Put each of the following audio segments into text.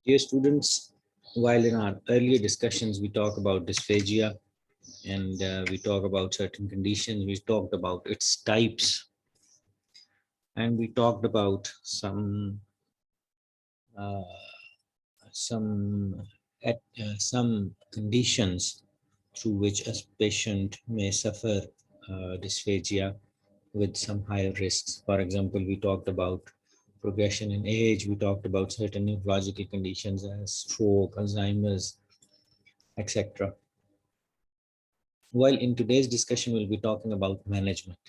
Dear students, while in our earlier discussions we talk about dysphagia and we talk about certain conditions, we talked about its types, and we talked about uh, some some conditions through which a patient may suffer dysphagia with some higher risks. For example, we talked about progression in age, we talked about certain neurological conditions as stroke, Alzheimer's, etc. While in today's discussion, we'll be talking about management.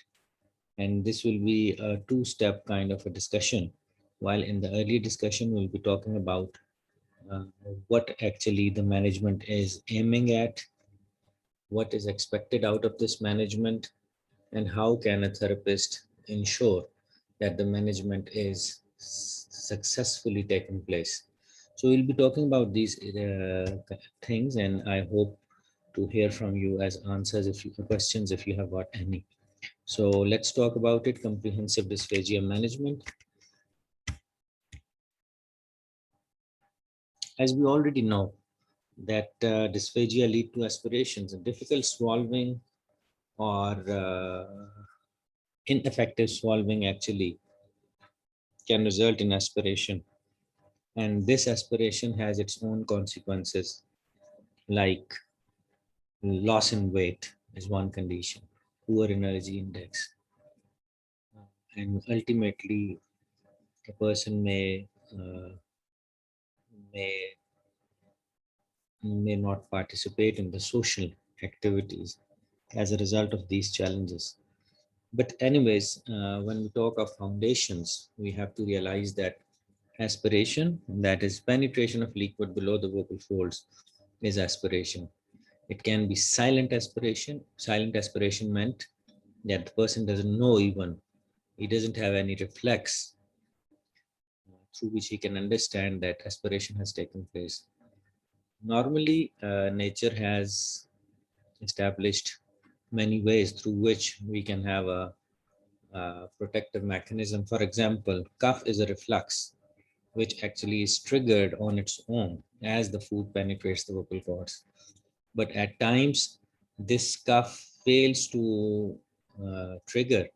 And this will be a two-step kind of a discussion. While in the earlier discussion, we'll be talking about uh, what actually the management is aiming at, what is expected out of this management, and how can a therapist ensure that the management is successfully taking place. So we'll be talking about these things, and I hope to hear from you as answers if you questions if you have got any. So let's talk about it. Comprehensive dysphagia management. As we already know that dysphagia lead to aspirations and difficult swallowing or ineffective swallowing actually can result in aspiration. And this aspiration has its own consequences, like loss in weight is one condition, poor energy index, and ultimately a person may may not participate in the social activities as a result of these challenges. But anyways, when we talk of foundations, we have to realize that aspiration, that is penetration of liquid below the vocal folds, is aspiration. It can be silent aspiration. Silent aspiration meant that the person doesn't know even, he doesn't have any reflex through which he can understand that aspiration has taken place. Normally, nature has established many ways through which we can have a protective mechanism. For example, cough is a reflux which actually is triggered on its own as the food penetrates the vocal cords. But at times, this cough fails to trigger,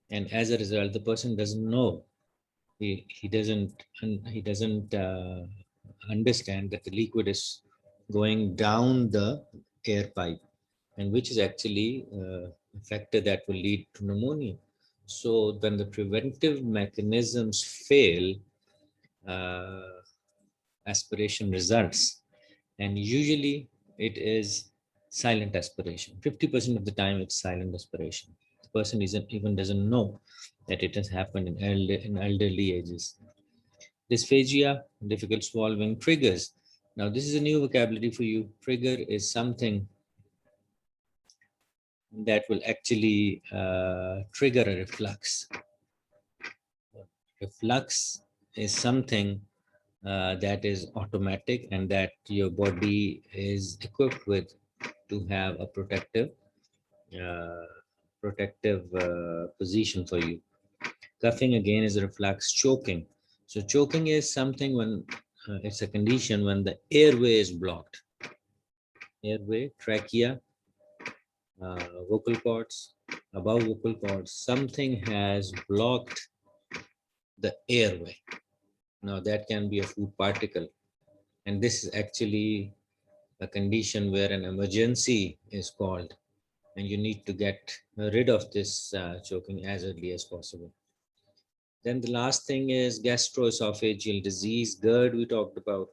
and as a result, the person doesn't know. He doesn't understand that the liquid is going down the air pipe, and which is actually a factor that will lead to pneumonia. So when the preventive mechanisms fail, uh, aspiration results, and usually it is silent aspiration. 50% of the time it's silent aspiration. The person isn't even doesn't know that it has happened in elderly ages. Dysphagia, difficult swallowing, triggers. Now this is a new vocabulary for you. Trigger is something that will actually trigger a reflux. Reflux is something that is automatic and that your body is equipped with to have a uh, protective position for you. Coughing again is a reflex. Choking. So choking is something when it's a condition when the airway is blocked. Airway, trachea, vocal cords, above vocal cords, something has blocked the airway. Now that can be a food particle. And this is actually a condition where an emergency is called and you need to get rid of this choking as early as possible. Then the last thing is gastroesophageal disease, GERD we talked about.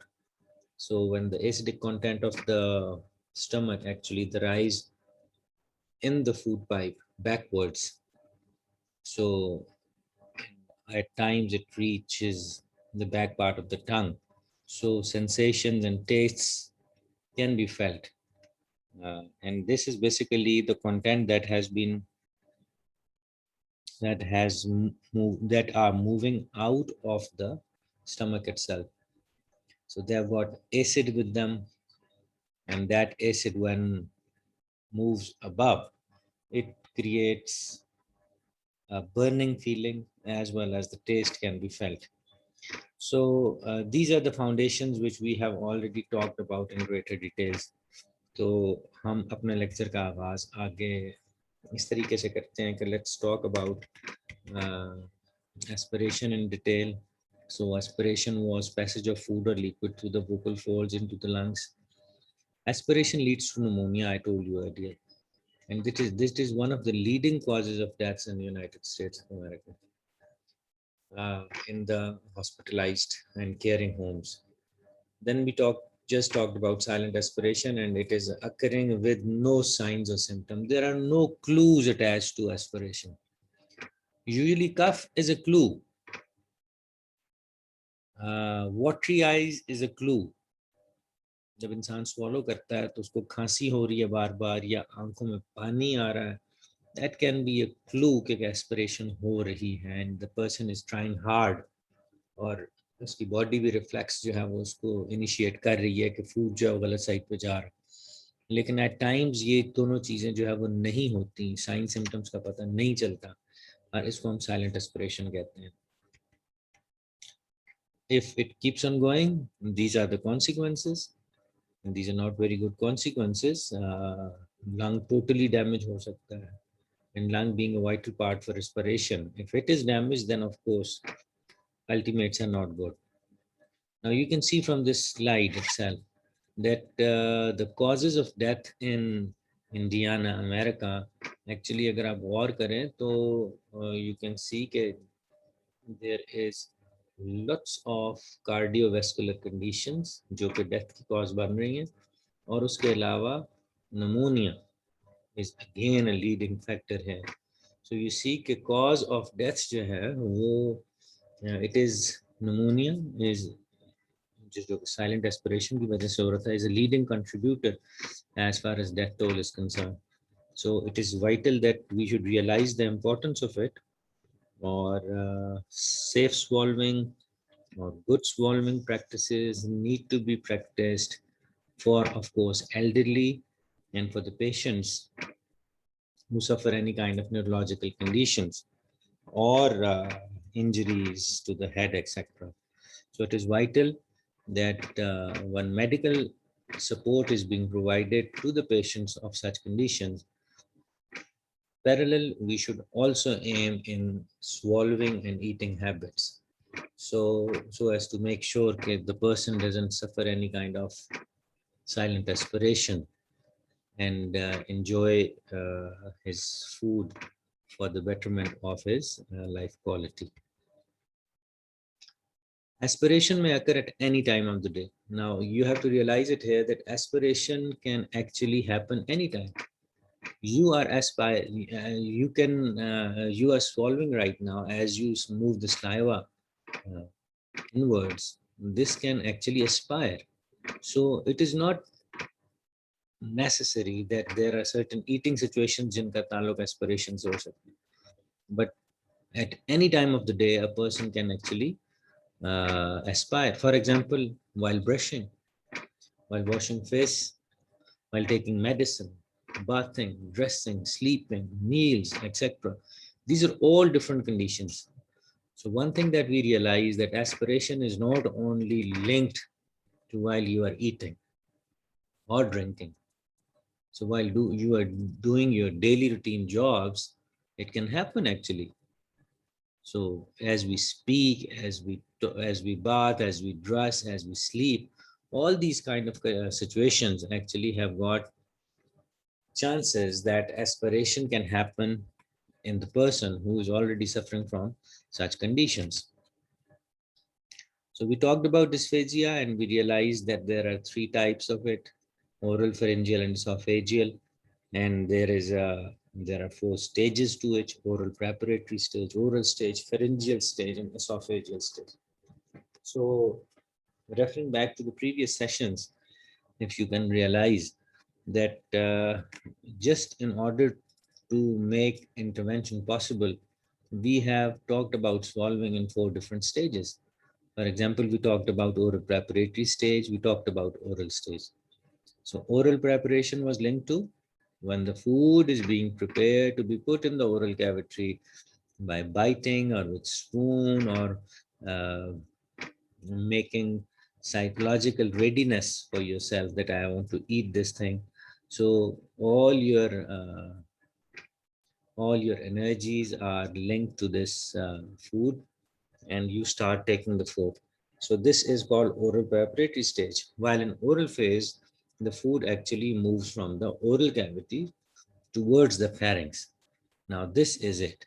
So when the acidic content of the stomach actually the rise in the food pipe backwards. So at times it reaches the back part of the tongue. So sensations and tastes can be felt. And this is basically the content that has been that are moving out of the stomach itself. So they have got acid with them, and that acid when moves above, it creates a burning feeling as well as the taste can be felt. So these are the foundations which we have already talked about in greater details. تو ہم اپنے lecture کا آغاز آگے اس طریقے سے کرتے ہیں کہ let's talk about aspiration in detail. So aspiration was passage of food or liquid through the vocal folds into the lungs. Aspiration leads to pneumonia, I told you earlier. And this is one of the leading causes of deaths in the United States of America, in the hospitalized and caring homes. Then we just talked about silent aspiration, and it is occurring with no signs or symptoms. There are no clues attached to aspiration. Usually cough is a clue. Watery eyes is a clue. جب انسان سوالو کرتا ہے تو اس کو کھانسی ہو رہی ہے بار بار یا آنکھوں میں پانی آ رہا ہے, that can be a clue کہ aspiration ہو رہی ہے and the person is trying hard, اور اس کی باڈی بھی ریفلیکس جو ہے وہ اس کو انیشیٹ کر رہی ہے کہ فوڈ جو ہے غلط سائڈ پہ جا رہا ہے. لیکن ایٹ ٹائمز یہ دونوں چیزیں جو ہے وہ نہیں ہوتی, سائن سمٹمس کا پتہ نہیں چلتا, اور اس کو ہم سائلنٹ اسپریشن کہتے ہیں. If it keeps on going, these are the consequences. And these are not very good consequences. Lung totally damaged ho sakta hai, and lung being a vital part for respiration. If it is damaged, then of course ultimates are not good. Now you can see from this slide itself that the causes of death in Indiana, America, actually agar aap gaur kare to you can see that there is lots of cardiovascular conditions جو کہ death کی cause بن رہی ہیں, اور اس کے علاوہ pneumonia is again a leading factor ہے. So you see کہ cause of death جو ہے وہ it is pneumonia is جو silent aspiration کی وجہ سے ہو رہا تھا is a leading contributor as far as death toll is concerned. So it is vital that we should realize the importance of it, or safe swallowing or good swallowing practices need to be practiced for, of course, elderly and for the patients who suffer any kind of neurological conditions or injuries to the head, etc. So it is vital that when medical support is being provided to the patients of such conditions, parallel, we should also aim in swallowing and eating habits. So as to make sure that the person doesn't suffer any kind of silent aspiration and enjoy his food for the betterment of his life quality. Aspiration may occur at any time of the day. Now you have to realize it here that aspiration can actually happen anytime. You are you are swallowing right now as you move the saliva inwards. This can actually aspire. So it is not necessary that there are certain eating situations jinka taluk aspiration se ho sakta, but at any time of the day a person can actually aspire. For example, while brushing, while washing face, while taking medicine, bathing, dressing, sleeping, meals, etc. These are all different conditions. So one thing that we realize that aspiration is not only linked to while you are eating or drinking. So while you are doing your daily routine jobs, it can happen actually. So as we speak, as we bath, as we dress, as we sleep, all these kind of situations actually have got chances that aspiration can happen in the person who is already suffering from such conditions. So we talked about dysphagia and we realized that there are three types of it: oral, pharyngeal, and esophageal. And there are four stages to it: oral preparatory stage, oral stage, pharyngeal stage, and esophageal stage. So referring back to the previous sessions, if you can realize that just in order to make intervention possible, we have talked about swallowing in four different stages. For example, we talked about oral preparatory stage, we talked about oral stage. So oral preparation was linked to when the food is being prepared to be put in the oral cavity by biting or with spoon or making psychological readiness for yourself that I want to eat this thing. So all your energies are linked to this food, and you start taking the food. So this is called oral preparatory stage. While in oral phase, the food actually moves from the oral cavity towards the pharynx. Now this is it.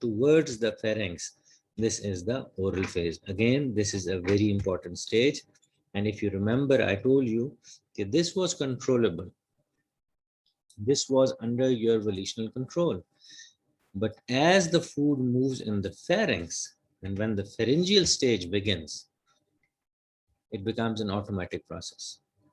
towards the pharynx. This is the oral phase. Again, this is a very important stage. And if you remember, I told you that this was controllable. This was under your volitional control. But as the food moves in the pharynx, and when the pharyngeal stage begins, it becomes an automatic process.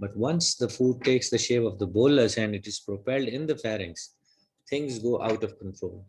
But once the food takes the shape of the bolus and it is propelled in the pharynx, things go out of control.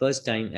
first time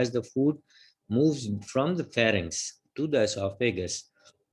As the food moves from the pharynx to the esophagus,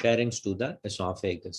pharynx to the esophagus.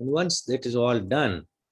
And once that is all done,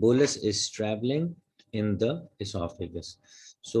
bolus is traveling in the esophagus. So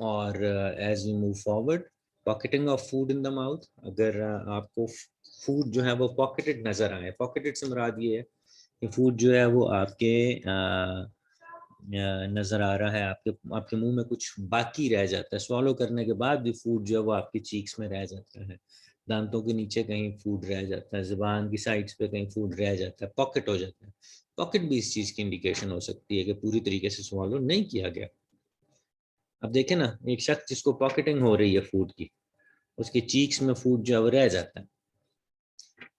اور as we move forward pocketing of food in the mouth. اگر آپ کو food جو ہے وہ پاکٹڈ نظر آئے, پاکٹڈ سے مراد یہ ہے کہ فوڈ جو ہے وہ آپ کے نظر آ رہا ہے, آپ کے منہ میں کچھ باقی رہ جاتا ہے, سوالو کرنے کے بعد بھی فوڈ جو ہے وہ آپ کی چیکس میں رہ جاتا ہے, دانتوں کے نیچے کہیں فوڈ رہ جاتا ہے, زبان کی سائڈس پہ کہیں فوڈ رہ جاتا ہے, پاکٹ ہو جاتا ہے. پاکٹ بھی اس چیز کی انڈیکیشن ہو سکتی ہے کہ پوری طریقے سے سوالو نہیں کیا گیا. اب دیکھیں نا, ایک شخص جس کو پاکٹنگ ہو رہی ہے فوڈ کی, اس کے چیکس میں فوڈ جو ہے وہ رہ جاتا ہے.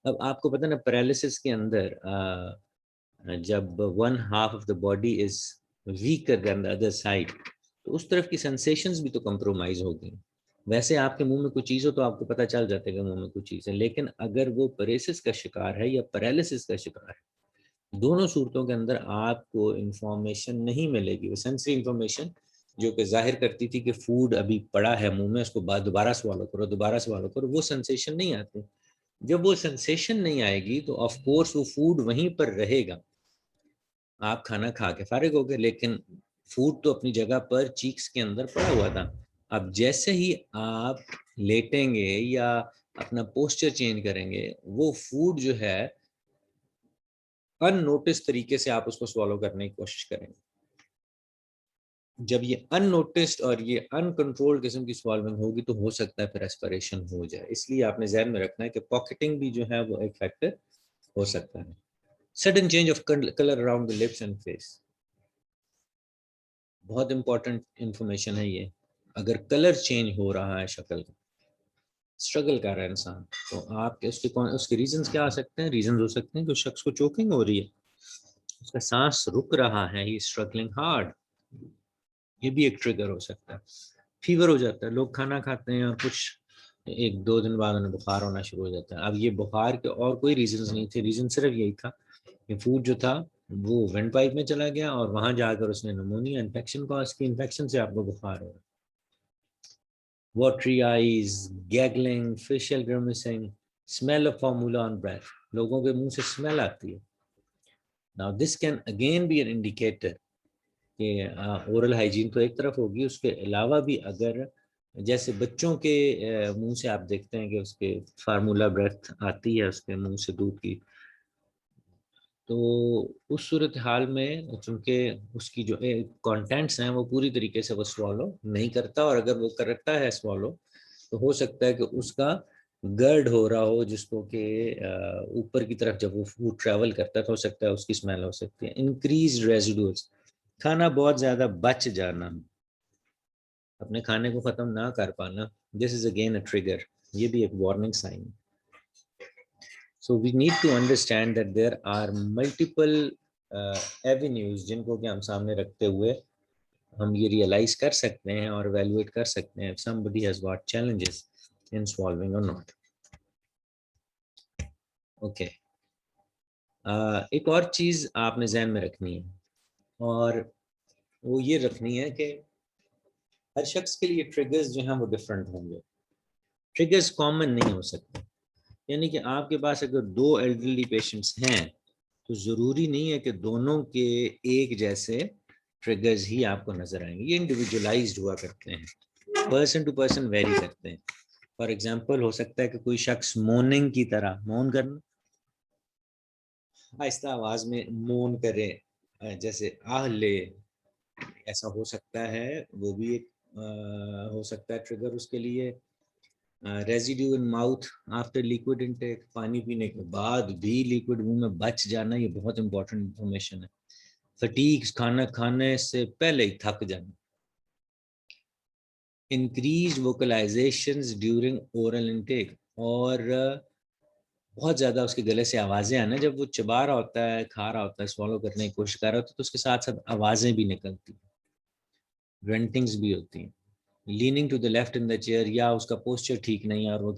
اب آپ کو پتہ نا پیرالسس کے اندر جب one half of the body is weaker than the other side, تو اس طرف کی سینسیشنز بھی تو کمپرومائز ہو گئی. ویسے آپ کے منہ میں کچھ چیز ہو تو آپ کو پتہ چل جاتا ہے کہ منہ میں کچھ چیز ہے, لیکن اگر وہ پیرالسس کا شکار ہے یا پیرالسس کا شکار ہے, دونوں صورتوں کے اندر آپ کو انفارمیشن نہیں ملے گی. وہ سینسری انفارمیشن جو کہ ظاہر کرتی تھی کہ فوڈ ابھی پڑا ہے منہ میں, اس کو بعد دوبارہ سوالو کرو, دوبارہ سوالو کرو, وہ سینسیشن نہیں آتی. جب وہ سینسیشن نہیں آئے گی تو آف کورس وہ فوڈ وہیں پر رہے گا, آپ کھانا کھا کے فارغ ہو گئے, لیکن فوڈ تو اپنی جگہ پر چیکس کے اندر پڑا ہوا تھا. اب جیسے ہی آپ لیٹیں گے یا اپنا پوسچر چینج کریں گے, وہ فوڈ جو ہے ان نوٹس طریقے سے آپ اس کو سوالو کرنے کی کوشش کریں گے. جب یہ ان نوٹسڈ اور یہ ان کنٹرول قسم کی سوالونگ ہوگی تو ہو سکتا ہے پھر ایسپریشن ہو جائے. اس لیے آپ نے ذہن میں رکھنا ہے کہ پاکٹنگ بھی جو ہے وہ ایک فیکٹر ہو سکتا ہے. Sudden change of colour around the lips and face, بہت امپورٹنٹ انفارمیشن ہے یہ. اگر کلر چینج ہو رہا ہے شکل کا, اسٹرگل کر رہا ہے انسان, تو آپ کے اس کے ریزنز کیا آ سکتے ہیں؟ ریزنز ہو سکتے ہیں کہ اس شخص کو چوکنگ ہو رہی ہے, اس کا سانس رک رہا ہے, ہی اسٹرگلنگ ہارڈ, یہ بھی ایک ٹریگر ہو سکتا ہے. فیور ہو جاتا ہے, لوگ کھانا کھاتے ہیں اور کچھ ایک دو دن بعد انہیں بخار ہونا شروع ہو جاتا ہے. اب یہ بخار کے اور کوئی ریزنز نہیں تھے, ریزن صرف یہی تھا کہ فوڈ جو تھا وہ وینٹ پائپ میں چلا گیا اور وہاں جا کر اس نے نمونیا انفیکشن کاز کی, انفیکشن سے آپ کو بخار ہو رہا ہے. Watery eyes, giggling, facial grimacing, smell of formula on breath, لوگوں کے منہ سے اسمیل آتی ہے. Now this can again be an indicator کہ اورل ہائیجین تو ایک طرف ہوگی, اس کے علاوہ بھی اگر جیسے بچوں کے منہ سے آپ دیکھتے ہیں کہ اس کے فارمولا بریتھ آتی ہے اس کے منہ سے دودھ کی, تو اس صورتحال میں چونکہ اس کی جو کانٹینٹس ہیں وہ پوری طریقے سے وہ سوالو نہیں کرتا, اور اگر وہ کرتا ہے سوالو تو ہو سکتا ہے کہ اس کا گرڈ ہو رہا ہو, جس کو کہ اوپر کی طرف جب وہ فوڈ ٹریول کرتا ہے تو ہو سکتا ہے اس کی اسمیل ہو سکتی ہے. انکریز ریزیڈوز, کھانا بہت زیادہ بچ جانا, اپنے کھانے کو ختم نہ کر پانا, دس از اگین اے ٹریگر, یہ بھی ایک warning sign. So we need to understand that there are multiple avenues جن کو کہ ہم سامنے رکھتے ہوئے ہم یہ ریئلائز کر سکتے ہیں اور ایویلویٹ کر سکتے ہیں somebody has got challenges in swallowing or not. Okay, ایک اور چیز آپ نے ذہن میں رکھنی ہے, اور وہ یہ رکھنی ہے کہ ہر شخص کے لیے ٹریگرز جو ہیں وہ ڈفرینٹ ہوں گے, ٹریگرز کامن نہیں ہو سکتے. یعنی کہ آپ کے پاس اگر دو ایلڈرلی پیشنٹس ہیں تو ضروری نہیں ہے کہ دونوں کے ایک جیسے ٹریگرز ہی آپ کو نظر آئیں گے, یہ انڈیویجولائزڈ ہوا کرتے ہیں, پرسن ٹو پرسن ویری کرتے ہیں. فار ایگزامپل ہو سکتا ہے کہ کوئی شخص موننگ کی طرح, مون کرنا آہستہ آواز میں مون کرے, جیسے آہ لے, ایسا ہو سکتا ہے, وہ بھی ایک ہو سکتا ہے ٹریگر اس کے لیے. ریزیڈیو ان ماؤتھ آفٹر لیکوڈ انٹیک, پانی پینے کے بعد بھی لیکوڈ منہ میں بچ جانا, یہ بہت امپورٹنٹ انفارمیشن ہے. فٹیگ, کھانا کھانے سے پہلے ہی تھک جانا. انکریز ووکلائزیشنز ڈیورنگ اورل انٹیک, اور بہت زیادہ اس کے گلے سے آوازیں آنا, جب وہ چبا رہا ہوتا ہے, کھا رہا ہوتا ہے, سوالو کرنے کی کوشش کر رہا ہوتا ہے تو اس کے ساتھ ساتھ آوازیں بھی نکلتی ہیں, گرنٹنگز بھی ہوتی ہیں. Leaning to the left in the chair, یا اس کا پوسچر ٹھیک نہیں ہے اور وہ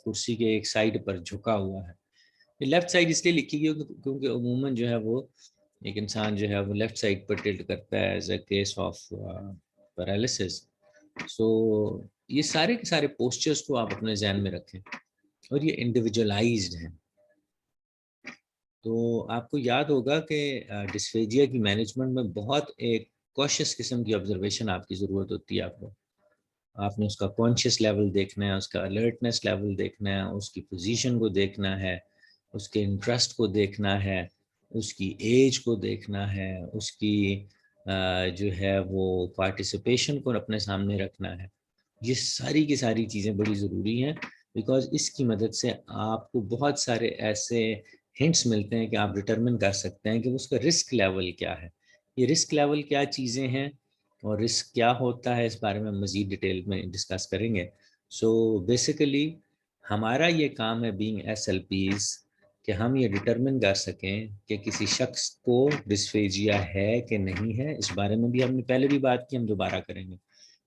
کرسی کے ایک سائڈ پر جھکا ہوا ہے. یہ لیفٹ سائڈ اس لیے لکھی گئی کیونکہ عموماً جو ہے وہ ایک انسان جو ہے وہ لیفٹ سائڈ پر ٹلٹ کرتا ہے as a case of paralysis. So یہ سارے کے سارے پوسچرز کو آپ اپنے ذہن میں رکھیں, اور یہ انڈیویجولائزڈ ہیں. تو آپ کو یاد ہوگا کہ ڈسفیجیا کی مینجمنٹ میں بہت ایک کوشش قسم کی آبزرویشن آپ کی ضرورت ہوتی ہے آپ کو, آپ نے اس کا کانشیس لیول دیکھنا ہے، اس کا الرٹنس لیول دیکھنا ہے، اس کی پوزیشن کو دیکھنا ہے، اس کے انٹرسٹ کو دیکھنا ہے، اس کی ایج کو دیکھنا ہے، اس کی جو ہے وہ پارٹیسپیشن کو اپنے سامنے رکھنا ہے. یہ ساری کی ساری چیزیں بڑی ضروری ہیں، بیکاز اس کی مدد سے آپ کو بہت سارے ایسے ہنٹس ملتے ہیں کہ آپ ڈٹرمن کر سکتے ہیں کہ اس کا رسک لیول کیا ہے. یہ رسک لیول کیا چیزیں ہیں اور رسک کیا ہوتا ہے، اس بارے میں مزید ڈیٹیل میں ڈسکس کریں گے. سو بیسیکلی ہمارا یہ کام ہے بینگ ایس ایل پیز کہ ہم یہ ڈٹرمن کر سکیں کہ کسی شخص کو ڈسفیجیا ہے کہ نہیں ہے. اس بارے میں بھی ہم نے پہلے بھی بات کی، ہم دوبارہ کریں گے.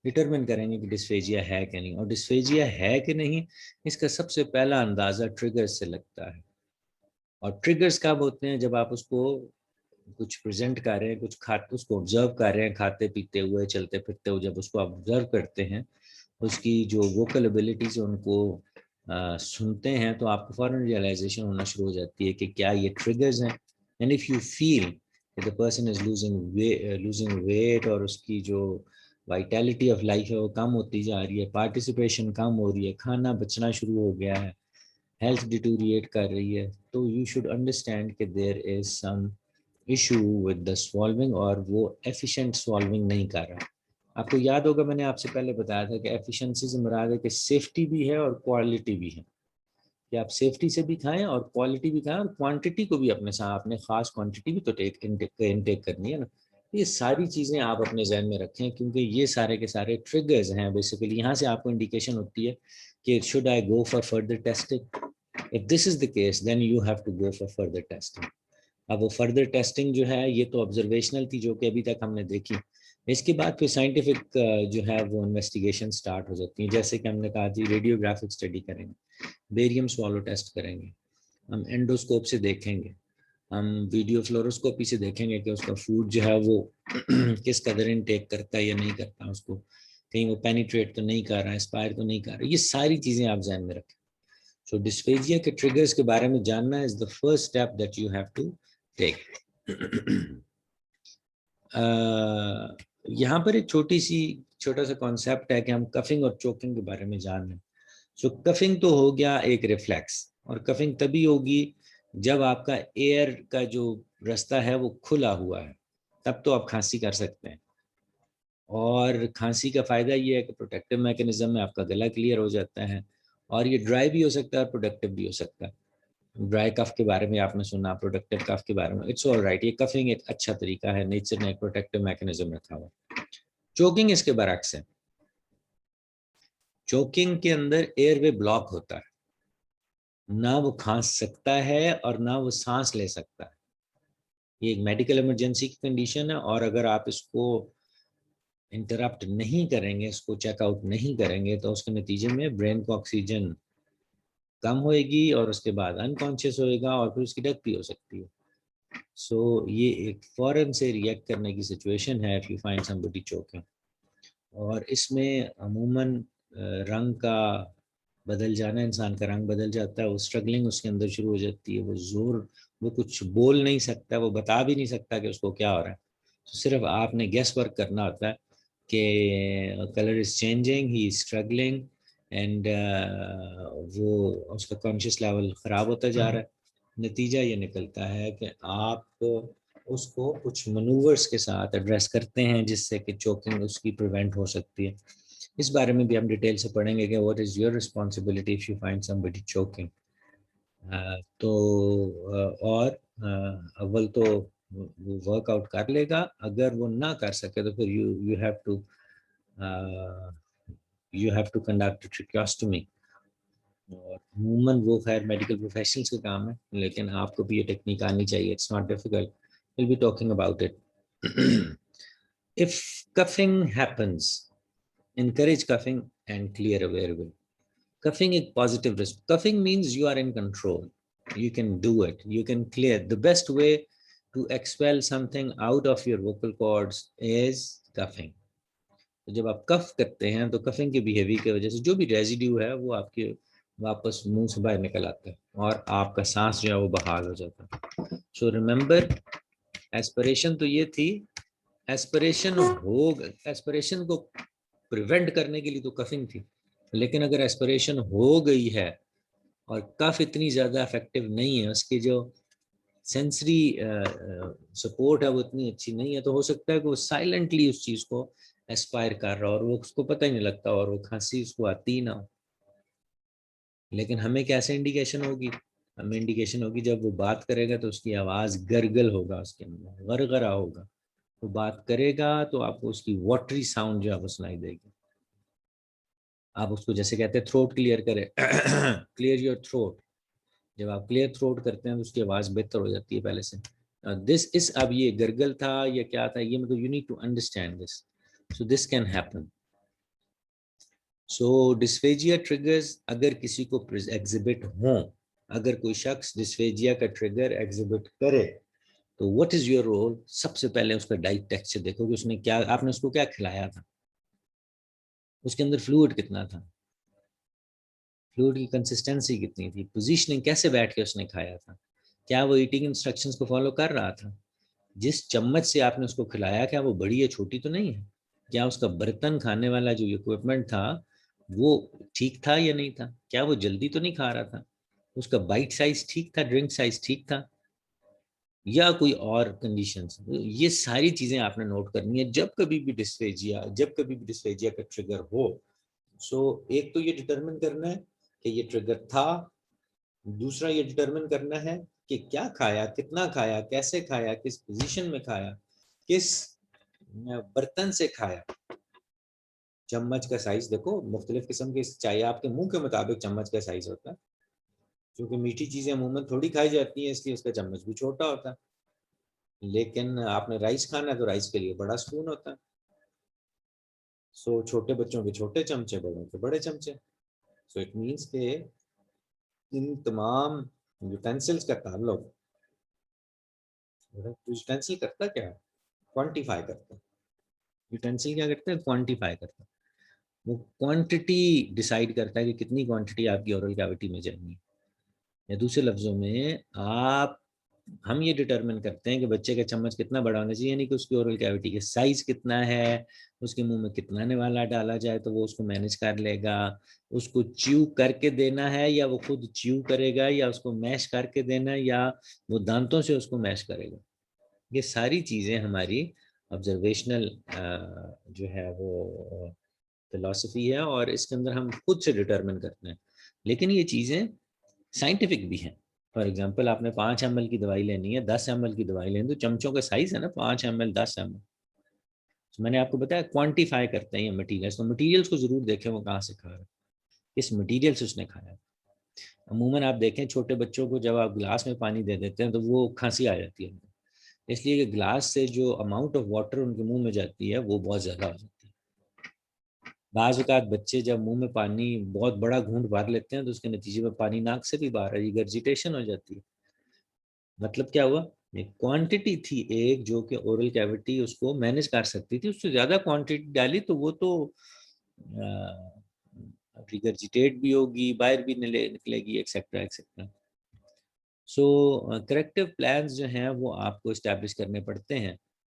ڈٹرمن کریں گے کہ ڈسفیجیا ہے کہ نہیں، اور ڈسفیجیا ہے کہ نہیں اس کا سب سے پہلا اندازہ ٹریگرز سے لگتا ہے. اور ٹریگرز کب ہوتے ہیں؟ جب آپ اس کو کچھ پریزنٹ کر رہے ہیں، کچھ اس کو آبزرو کر رہے ہیں، کھاتے پیتے ہوئے، چلتے پھرتے ہوئے، جب اس کو آبزرو کرتے ہیں، اس کی جو ووکل ایبلٹیز ان کو سنتے ہیں، تو آپ کو فوراً ریئلائزیشن ہونا شروع ہو جاتی ہے کہ کیا یہ ٹریگرز ہیں. اینڈ اف یو فیل کہ the person is losing weight اور اس کی جو وائٹیلٹی آف لائف ہے وہ کم ہوتی جا رہی ہے، پارٹیسپیشن کم ہو رہی ہے، کھانا بچنا شروع ہو گیا ہے، ہیلتھ ڈیٹوریٹ کر رہی ہے، تو یو شوڈ انڈرسٹینڈ کہ دیر از سم ایشو ود دا سوالونگ، اور وہ ایفیشینٹ سوالونگ نہیں کر رہا. آپ کو یاد ہوگا میں نے آپ سے پہلے بتایا تھا کہ ایفیشنسی سے مراد ہے کہ سیفٹی بھی ہے اور کوالٹی بھی ہے، کہ آپ سیفٹی سے بھی کھائیں اور کوالٹی بھی کھائیں، اور کوانٹٹی کو بھی اپنے ساتھ، اپنے خاص کوانٹٹی بھی تو انٹیک کرنی ہے نا. یہ ساری چیزیں آپ اپنے ذہن میں رکھیں، کیونکہ یہ سارے کے سارے ٹریگرز ہیں. بیسیکلی یہاں سے آپ کو انڈیکیشن ہوتی ہے کہ should I go for further testing. If this is the case, then you have to go for further testing. اب وہ فردر ٹیسٹنگ جو ہے یہ تو آبزرویشنل تھی، جو کہ ابھی تک ہم نے دیکھی. اس کے بعد پھر سائنٹیفک جو ہے وہ انویسٹیگیشن سٹارٹ ہو جاتی ہیں، جیسے کہ ہم نے کہا جی ریڈیوگرافک اسٹڈی کریں گے، بیریم سوالو ٹیسٹ کریں گے، ہم اینڈوسکوپ سے دیکھیں گے، ہم ویڈیو فلوروسکوپی سے دیکھیں گے کہ اس کا فوڈ جو ہے وہ کس قدر انٹیک کرتا ہے یا نہیں کرتا، اس کو کہیں وہ پینیٹریٹ تو نہیں کر رہا ہے، اسپائر تو نہیں کر رہا. یہ ساری چیزیں آپ ذہن میں رکھیں. سو ڈسفیجیا کے ٹریگرز کے بارے میں جاننا is the first step that you have to take. یہاں پر ایک چھوٹا سا کانسیپٹ ہے کہ ہم کفنگ اور چوکنگ کے بارے میں جان لیں. سو کفنگ تو ہو گیا ایک ریفلیکس، اور کفنگ تبھی ہوگی جب آپ کا ایئر کا جو رستہ ہے وہ کھلا ہوا ہے، تب تو آپ کھانسی کر سکتے ہیں. اور کھانسی کا فائدہ یہ ہے کہ پروٹیکٹیو میکینزم میں آپ کا گلا کلیئر ہو جاتا ہے، اور یہ ڈرائی بھی ہو سکتا ہے اور پروڈکٹیو بھی ہو سکتا ہے. ڈرائی کف کے بارے میں آپ نے سنا، پروڈکٹیو کف کے بارے میں، اٹس آل رائٹ. یہ کفنگ ایک اچھا طریقہ ہے، نیچر نے ایک پروٹیکٹیو میکینزم رکھا ہوا. چوکنگ اس کے برعکس ہے. چوکنگ کے اندر ایئر وے بلاک ہوتا ہے، نہ وہ کھانس سکتا ہے اور نہ وہ سانس لے سکتا ہے. یہ ایک میڈیکل ایمرجنسی کی کنڈیشن ہے، اور اگر آپ اس کو انٹرپٹ نہیں کریں گے، اس کو چیک آؤٹ نہیں کریں گے، تو اس کے نتیجے میں برین کو آکسیجن کم ہوئے گی اور اس کے بعد انکانشیس ہوئے گا، اور پھر اس کی ڈیتھ بھی ہو سکتی ہے. سو یہ ایک فوراً سے ریئیکٹ کرنے کی سچویشن ہے if you find somebody choking. اور اس میں عموماً رنگ کا بدل جانا، انسان کا رنگ بدل جاتا ہے، وہ اسٹرگلنگ اس کے اندر شروع ہو جاتی ہے، وہ کچھ بول نہیں سکتا، وہ بتا بھی نہیں سکتا کہ اس کو کیا ہو رہا ہے. صرف آپ نے گیس ورک کرنا ہوتا ہے کہ colour is changing, he is struggling, and وہ اس کا کانشیس لیول خراب ہوتا جا رہا ہے. نتیجہ یہ نکلتا ہے کہ آپ اس کو کچھ منوورس کے ساتھ ایڈریس کرتے ہیں جس سے کہ چوکنگ اس کی پریونٹ ہو سکتی ہے. اس بارے میں بھی ہم ڈیٹیل سے پڑھیں گے کہ what is your responsibility if you find somebody choking. تو اور اول تو وہ ورک آؤٹ کر لے گا، اگر وہ نہ کر سکے تو پھر یو ہیو ٹو کنڈکٹ ٹریکیوسٹومی. اور عموماً وہ خیر میڈیکل پروفیشنلس کا کام ہے، لیکن آپ کو بھی یہ ٹیکنیک آنی چاہیے. It's not difficult, we'll be talking about it. If cuffing happens, encourage cuffing and clear airway. Cuffing is positive risk. Cuffing means you are in control. You can do it. You can clear. The best way to expel something out of your vocal cords is cuffing. جب آپ کف کرتے ہیں تو coughing کے behaviour کی وجہ سے جو بھی ریزیڈیو ہے وہ آپ کے واپس منہ سے باہر نکل آتا ہے، اور آپ کا سانس جو ہے وہ بحال ہو جاتا ہے. سو ریممبر، ایسپریشن تو یہ تھی، ایسپریشن کو پریونٹ کرنے کے لیے تو کفنگ تھی، لیکن اگر ایسپریشن ہو گئی ہے اور کف اتنی زیادہ افیکٹو نہیں ہے، اس کی جو سینسری سپورٹ ہے وہ اتنی اچھی نہیں ہے، تو ہو سکتا ہے کہ وہ سائلنٹلی اس چیز کو ایسپائر کر رہا اور وہ اس کو پتہ ہی نہیں لگتا اور وہ کھانسی اس کو آتی ہی نہ ہو. لیکن ہمیں کیسے انڈیکیشن ہوگی؟ ہمیں انڈیکیشن ہوگی جب وہ بات کرے گا تو اس کی آواز گرگل ہوگا، اس کے اندر غرغرا ہوگا. وہ بات کرے گا تو آپ کو اس کی واٹری ساؤنڈ جو ہے وہ سنائی دے گی. آپ اس کو جیسے کہتے ہیں تھروٹ کلیئر کرے، کلیئر یور تھروٹ. جب آپ کلیئر تھروٹ کرتے ہیں تو اس کی آواز بہتر ہو جاتی ہے پہلے سے. دس اس اب یہ گرگل تھا یا کیا تھا، یہ مطلب you need to understand this. So this can happen. So dysphagia triggers اگر کسی کو ایگزبٹ ہوں، اگر کوئی شخص ڈسفیجیا کا ٹریگر ایگزبٹ کرے تو واٹ از یور رول؟ سب سے پہلے اس کا ڈائٹ ٹیکسچر دیکھو کہ اس نے کیا، آپ نے اس کو کیا کھلایا تھا، اس کے اندر فلوئڈ کتنا تھا، فلوئڈ کی کنسسٹنسی کتنی تھی، پوزیشننگ کیسے بیٹھ کے اس نے کھایا تھا، کیا وہ ایٹنگ انسٹرکشنز کو فالو کر رہا تھا، جس چمچ سے آپ نے اس کو کھلایا کیا وہ بڑی ہے چھوٹی تو نہیں ہے، کیا اس کا برتن کھانے والا جو اکوپمنٹ تھا وہ ٹھیک تھا یا نہیں تھا، کیا وہ جلدی تو نہیں کھا رہا تھا، اس کا بائٹ سائز ٹھیک تھا، ڈرنک سائز ٹھیک تھا، یا کوئی اور کنڈیشنز. یہ ساری چیزیں آپ نے نوٹ کرنی ہے جب کبھی بھی ڈسفیجیا کا ٹریگر ہو. سو ایک تو یہ ڈٹرمن کرنا ہے کہ یہ ٹریگر تھا، دوسرا یہ ڈٹرمن کرنا ہے کہ کیا کھایا، کتنا کھایا، کیسے کھایا، کس پوزیشن میں کھایا، کس برتن سے کھایا. چمچ کا سائز دیکھو، مختلف قسم کے چاہیے آپ کے منہ کے مطابق چمچ کا سائز ہوتا ہے، کیونکہ میٹھی چیزیں عموماً تھوڑی کھائی جاتی ہیں اس لیے اس کا چمچ بھی چھوٹا ہوتا ہے. لیکن آپ نے رائس کھانا ہے تو رائس کے لیے بڑا سپون ہوتا ہے. سو چھوٹے بچوں کے چھوٹے چمچے، بڑوں کے بڑے چمچے. سو اٹ مینس کہ ان تمام یوٹینسلز کا تعلق، یوٹینسل کرتا کیا ہے؟ کوانٹیفائی کرتا ہے. یوٹینسل کیا کرتا ہے؟ کوانٹیفائی کرتا ہے. وہ کوانٹٹی ڈیسائیڈ کرتا ہے کہ کتنی کوانٹٹی آپ کی اورل کیویٹی میں جانی ہے. یا دوسرے لفظوں میں ہم یہ ڈٹرمن کرتے ہیں کہ بچے کا چمچ کتنا بڑا ہونا چاہیے، یعنی کہ اس کی اورل کیویٹی کا سائز کتنا ہے، اس کے منہ میں کتنا نوالا ڈالا جائے تو وہ اس کو مینج کر لے گا، اس کو چیو کر کے دینا ہے یا وہ خود چیو کرے گا، یا اس کو میش کر کے دینا ہے یا وہ دانتوں سے اس کو میش کرے گا. یہ ساری چیزیں ہماری آبزرویشنل جو ہے وہ فلاسفی ہے، اور اس کے اندر ہم خود سے ڈٹرمن کرتے ہیں. لیکن یہ چیزیں سائنٹیفک بھی ہیں. فار ایگزامپل آپ نے 5 ml کی دوائی لینی ہے، 10 ml کی دوائی لینی، تو چمچوں کا سائز ہے نا 5 ml 10 ml. میں نے آپ کو بتایا کوانٹیفائی کرتے ہیں یہ مٹیریلس. تو مٹیریلس کو ضرور دیکھیں وہ کہاں سے کھا رہا ہے، کس مٹیریل سے اس نے کھایا. عموماً آپ دیکھیں چھوٹے بچوں کو جب آپ گلاس میں پانی دے دیتے ہیں تو وہ کھانسی آ جاتی ہے، اس لیے کہ گلاس سے جو اماؤنٹ آف واٹر ان کے منہ میں جاتی ہے وہ بہت زیادہ ہو جاتی ہے. بعض اوقات بچے جب منہ میں پانی بہت بڑا گھونٹ بھر لیتے ہیں تو اس کے نتیجے میں پانی ناک سے بھی باہر ریگرجیٹیشن ہو جاتی ہے. مطلب کیا ہوا؟ ایک کوانٹٹی تھی ایک جو کہ اورل کیویٹی اس کو مینج کر سکتی تھی، اس سے زیادہ کوانٹٹی ڈالی تو وہ تو ریگرجیٹیٹ بھی ہوگی، باہر بھی نکلے گی، ایکسیکٹرا ایکسیکٹرا. سو کریکٹیو پلانز جو ہیں وہ آپ کو اسٹیبلش کرنے پڑتے ہیں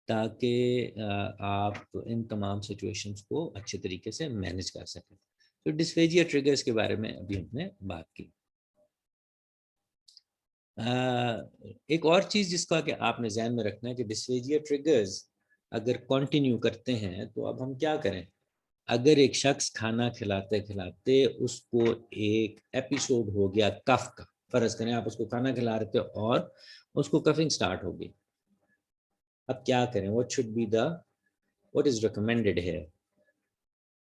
تاکہ آپ ان تمام سچویشنز کو اچھے طریقے سے مینج کر سکیں. تو ڈسفیجیا ٹریگرز کے بارے میں ابھی ہم نے بات کی. ایک اور چیز جس کا کہ آپ نے ذہن میں رکھنا ہے کہ ڈسفیجیا ٹریگرز اگر کنٹینیو کرتے ہیں تو اب ہم کیا کریں. اگر ایک شخص کھانا کھلاتے کھلاتے اس کو ایک ایپیسوڈ ہو گیا کف کا، فرض کریں آپ اس کو کھانا کھلا رہے تھے اور اس کو کفنگ سٹارٹ ہو گئی، اب کیا کریں؟ what is recommended here.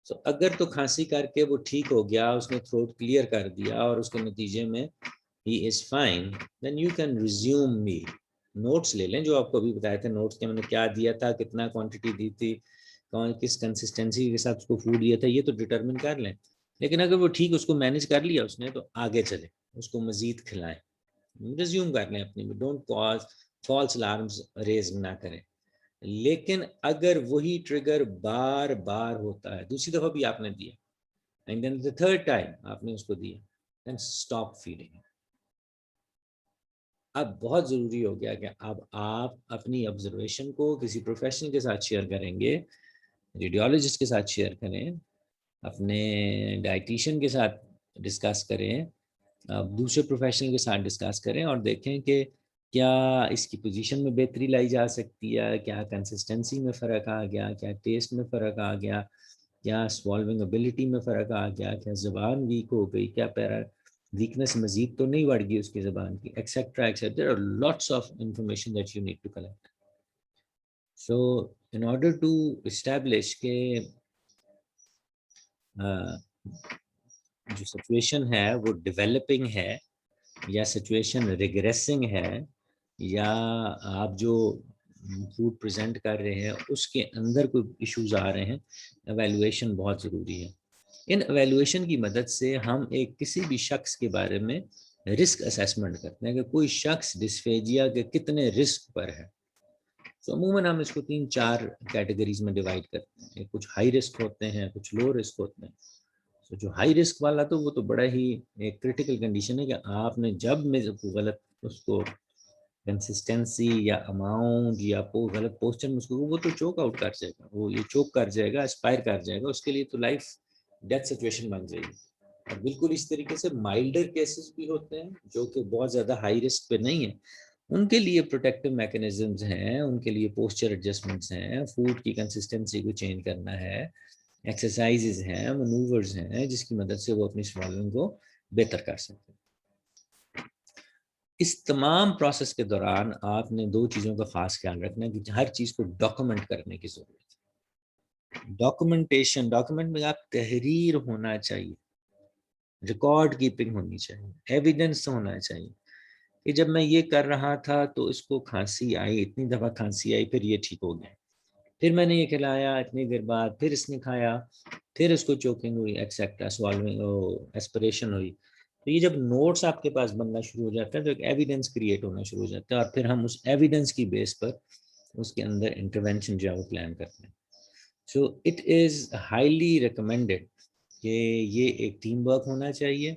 So اگر تو کھانسی کر کے وہ ٹھیک ہو گیا، اس نے تھروٹ کلیئر کر دیا اور اس کے نتیجے میں he is fine, then you can resume meal. Notes لے لیں جو آپ کو ابھی بتایا تھے، نوٹس کے میں نے کیا دیا تھا، کتنا کوانٹٹی دی تھی، کس کنسسٹنسی کے ساتھ اس کو فوڈ دیا تھا، یہ تو ڈٹرمن کر لیں. لیکن اگر وہ ٹھیک اس کو مینج کر لیا اس نے تو آگے چلے، اس کو مزید کھلائیں، ریزیوم کر لیں اپنی، don't cause false alarms raise نہ کریں. لیکن اگر وہی ٹریگر بار بار ہوتا ہے، دوسری دفعہ بھی آپ نے دیا and then the third time آپ نے اس کو دیا، دین اسٹاپ فیڈنگ. اب بہت ضروری ہو گیا کہ اب آپ اپنی آبزرویشن کو کسی پروفیشنل کے ساتھ شیئر کریں گے ریڈیولوجسٹ کے ساتھ شیئر کریں، اپنے ڈائٹیشین کے ساتھ ڈسکس کریں، دوسرے پروفیشنل کے ساتھ ڈسکس کریں اور دیکھیں کہ کیا اس کی پوزیشن میں بہتری لائی جا سکتی ہے، کیا کنسسٹنسی میں فرق آ گیا، کیا ٹیسٹ میں فرق آ گیا، کیا سوالونگ ابیلٹی میں فرق آ گیا، کیا زبان ویک ہو گئی، کیا ویکنس مزید تو نہیں بڑھ گئی اس کی زبان کی، etcetera etcetera, lots of information that you need to collect. So in order to establish کہ جو سچویشن ہے وہ ڈیولپنگ ہے یا سچویشن ریگریسنگ ہے، یا آپ جو فوڈ پریزنٹ کر رہے ہیں اس کے اندر کوئی ایشوز آ رہے ہیں، ایویلویشن بہت ضروری ہے. ان ایویلویشن کی مدد سے ہم ایک کسی بھی شخص کے بارے میں رسک اسیسمنٹ کرتے ہیں کہ کوئی شخص ڈسفیجیا کے کتنے رسک پر ہے. تو عموماً ہم اس کو 3-4 کیٹیگریز میں ڈیوائڈ کرتے ہیں. کچھ ہائی رسک ہوتے ہیں، کچھ لو رسک ہوتے ہیں. تو جو ہائی رسک والا تو وہ تو بڑا ہی ایک کریٹیکل کنڈیشن ہے کہ آپ نے جب میں غلط اس کو کنسسٹنسی یا اماؤنٹ یا غلط پوسچر میں اس کو، وہ تو چوک آؤٹ کر جائے گا، وہ یہ چوک کر جائے گا، اسپائر کر جائے گا، اس کے لیے تو لائف ڈیتھ سچویشن بن جائے گی. اور بالکل اس طریقے سے مائلڈر کیسز بھی ہوتے ہیں جو کہ بہت زیادہ ہائی رسک پہ نہیں ہیں، ان کے لیے پروٹیکٹیو میکینزمز ہیں، ان کے لیے پوسچر ایڈجسٹمنٹس ہیں، فوڈ کی کنسسٹنسی کو چینج کرنا ہے، ایکسرسائزز ہیں، منوورز ہیں جس کی مدد سے وہ اپنی سوالونگ کو بہتر کر سکتے ہیں. اس تمام پروسیس کے دوران آپ نے 2 چیزوں کا خاص خیال رکھنا ہے کہ ہر چیز کو ڈاکومنٹ کرنے کی ضرورت ہے. ڈاکومنٹیشن، ڈاکومنٹ میں آپ تحریر ہونا چاہیے، ریکارڈ کیپنگ ہونی چاہیے، ایویڈنس ہونا چاہیے کہ جب میں یہ کر رہا تھا تو اس کو کھانسی آئی، اتنی دفعہ کھانسی آئی، پھر یہ ٹھیک ہو گیا، پھر میں نے یہ کھلایا اتنی دیر بعد، پھر اس نے کھایا، پھر اس کو چوکنگ ہوئی، ایکسیکٹرا سوالونگ ایسپریشن ہوئی. تو یہ جب نوٹس آپ کے پاس بننا شروع ہو جاتا ہے تو ایک ایویڈنس کریٹ ہونا شروع ہو جاتا ہے، اور پھر ہم اس ایویڈنس کی بیس پر اس کے اندر انٹرونشن جو ہے وہ پلان کرتے ہیں. So it is highly recommended کہ یہ ایک ٹیم ورک ہونا چاہیے.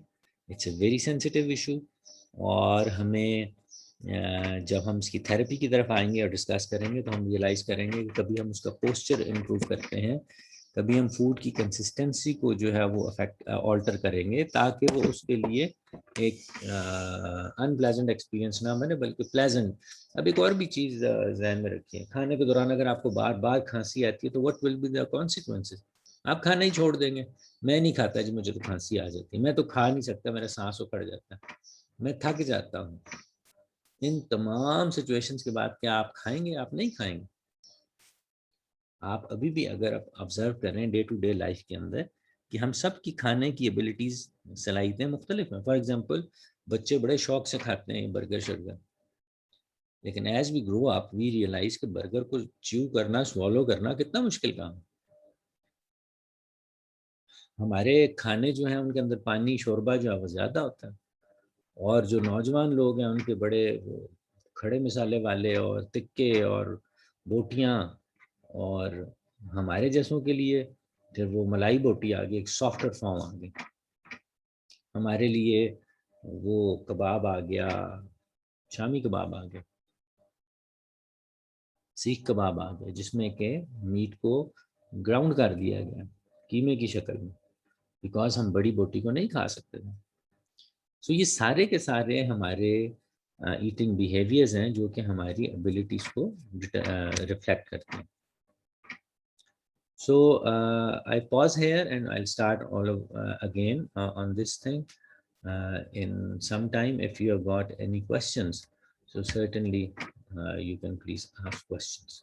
It's a very sensitive issue, اور ہمیں جب ہم اس کی تھیراپی کی طرف آئیں گے اور ڈسکس کریں گے تو ہم ریئلائز کریں گے کہ کبھی ہم اس کا پوسچر امپروو کرتے ہیں، کبھی ہم فوڈ کی کنسسٹنسی کو جو ہے وہ آلٹر کریں گے تاکہ وہ اس کے لیے ایک ان پلیزنٹ ایکسپیرینس نہ بنے بلکہ پلیزنٹ. اب ایک اور بھی چیز ذہن میں رکھیے، کھانے کے دوران اگر آپ کو بار بار کھانسی آتی ہے تو what will be the consequences? آپ کھانا ہی چھوڑ دیں گے. میں نہیں کھاتا جی، مجھے تو کھانسی آ جاتی ہے، میں تو کھا نہیں سکتا، میرا سانس اکھڑ جاتا ہے، میں تھک جاتا ہوں. ان تمام سچویشنز کے بعد کیا آپ کھائیں گے؟ آپ نہیں کھائیں گے. آپ ابھی بھی اگر آپ آبزرو کریں ڈے ٹو ڈے لائف کے اندر کہ ہم سب کی کھانے کی ایبلٹیز، صلاحیتیں مختلف ہیں. فار ایگزامپل بچے بڑے شوق سے کھاتے ہیں برگر شرگر، لیکن as we grow up we realize کہ برگر کو چیو کرنا، سوالو کرنا کتنا مشکل کام ہے. ہمارے کھانے جو ہیں ان کے اندر پانی، شوربہ جو ہے وہ زیادہ ہوتا ہے، اور جو نوجوان لوگ ہیں ان کے بڑے کھڑے مسالے والے اور تکے اور بوٹیاں، اور ہمارے جیسوں کے لیے پھر وہ ملائی بوٹی آ گئی، ایک سافٹر فارم آ گئی. ہمارے لیے وہ کباب آ گیا، شامی کباب آ گیا، سیخ کباب آ گیا، جس میں کہ میٹ کو گراؤنڈ کر دیا گیا قیمے کی شکل میں، بیکاز ہم بڑی بوٹی کو نہیں کھا سکتے تھے. سو یہ سارے کے سارے ہمارے ایٹنگ بیہیویئرز ہیں جو کہ ہماری ابیلٹیز کو ریفلیکٹ کرتے ہیں. So I pause here and I'll start all of again on this thing in some time. If you have got any questions, so certainly you can please ask questions.